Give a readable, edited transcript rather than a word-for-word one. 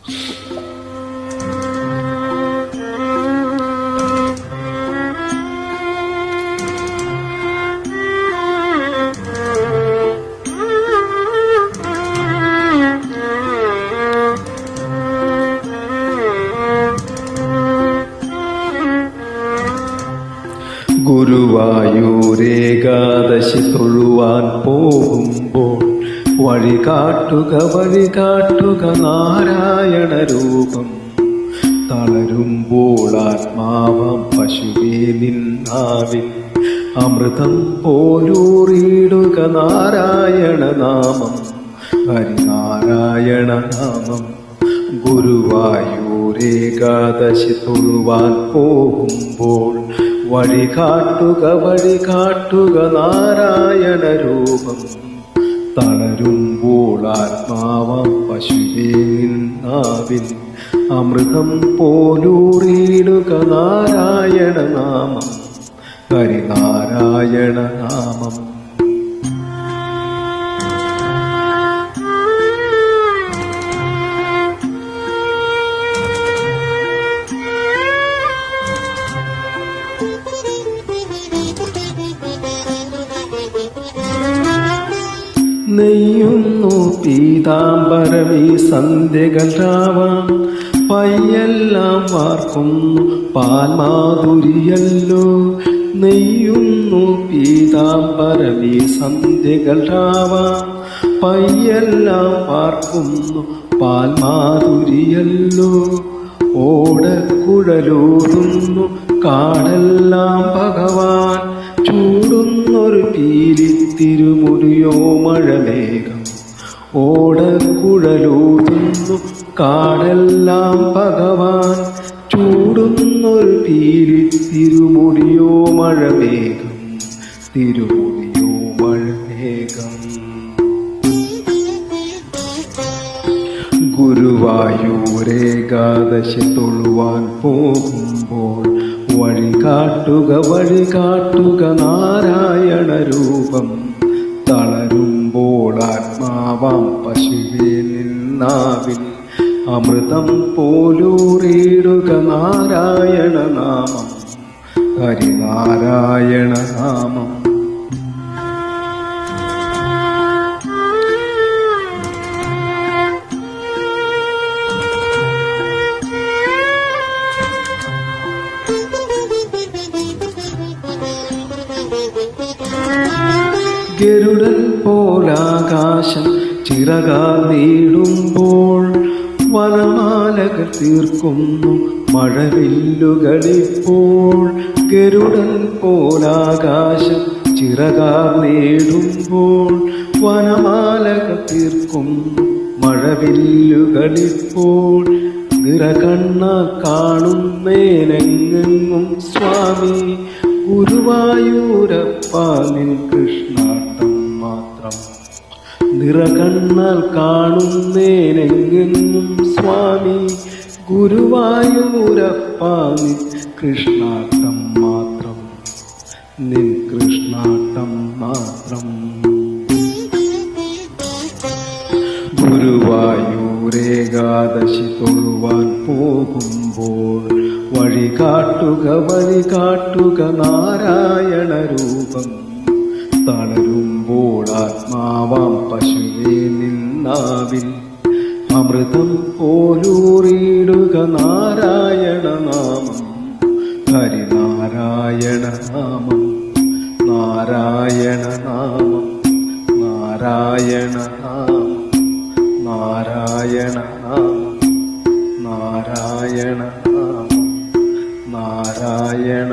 ഗുരുവായൂരേകാദശി തൊഴുവാൻ പോകുമ്പോൾ വഴി കാട്ടുക നാരായണ രൂപം. തളരുമ്പോൾ ആത്മാവാം പശുവേ നിന്നാവിൽ അമൃതം പോലൂറിയിടുക നാരായണ നാമം, ഹരിനാരായണ നാമം. ഗുരുവായൂരേകാദശി തൊഴുവാൻ പോകുമ്പോൾ വഴി കാട്ടുക നാരായണ രൂപം. തളരുമ്പോൾ ആത്മാവാം പശുവേ നിന്നാവിൽ അമൃതം പോലൂറിയിടുക നാരായണ നാമം, ഹരിനാരായണ നാമം. നെയ്യുന്നു പീതാംബരമീ സന്ധ്യകൾ രാവാം, പയ്യെല്ലാം വാർക്കുന്നു പാൽമാധുരിയല്ലോ. നെയ്യുന്നു പീതാംബരമീ സന്ധ്യകൾ രാവാം, പയ്യെല്ലാം വാർക്കുന്നു പാൽമാധുരിയല്ലോ. ഓടക്കുഴലൂതുന്നു കാടെല്ലാം ഭഗവാൻ, ചൂടുന്നൊരു പീലിത്തിരുമുടിയോ മഴമേഘം. ഓടക്കുഴലൂതുന്നു കാടെല്ലാം ഭഗവാൻ, ചൂടുന്നൊരു പീലിത്തിരുമുടിയോ മഴമേഘം, തിരുമുടിയോ മഴമേഘം. ഗുരുവായൂരേകാദശി തൊഴുവാൻ പോകുമ്പോൾ വഴി കാട്ടുക നാരായണ രൂപം. തളരുമ്പോൾ ആത്മാവാം പശുവേ നിന്നാവിൽ അമൃതം പോലൂറിയിടുക നാരായണ നാമം, ഹരിനാരായണ നാമം. ഗരുഡൻ പോലാകാശം ചിറകാൽ നീടുമ്പോൾ വനമാലകൾ തീർക്കുന്നു മഴവില്ലുകളിപ്പോൾ. ഗരുഡൻ പോലാകാശം ചിറകാൽ നീടുമ്പോൾ വനമാലകൾ തീർക്കുന്നു മഴവില്ലുകളിപ്പോൾ. നിറകണ്ണാൽ കാണുന്നേനെങ്ങും സ്വാമി, ഗുരുവായൂരപ്പ നിൻ കൃഷ്ണാട്ടം മാത്രം. നിറകണ്ണാൽ കാണുന്നേനെങ്ങും സ്വാമി, ഗുരുവായൂരപ്പ നിൻ കൃഷ്ണാട്ടം മാത്രം, നിൻ കൃഷ്ണാട്ടം മാത്രം. ഗുരുവായൂരേകാദശി തൊഴുവാൻ പോകുമ്പോൾ വഴി കാട്ടുക നാരായണ രൂപം. തളരുമ്പോൾ ആത്മാവാം പശുവേ നിന്നാവിൽ അമൃതം പോലൂറിയിടുക നാരായണ നാമം, ഹരിനാരായണ നാമം, നാരായണ നാമം, നാരായണ നാമം, നാരായണ നാമം, നാരായണ നാമം, നാരായണ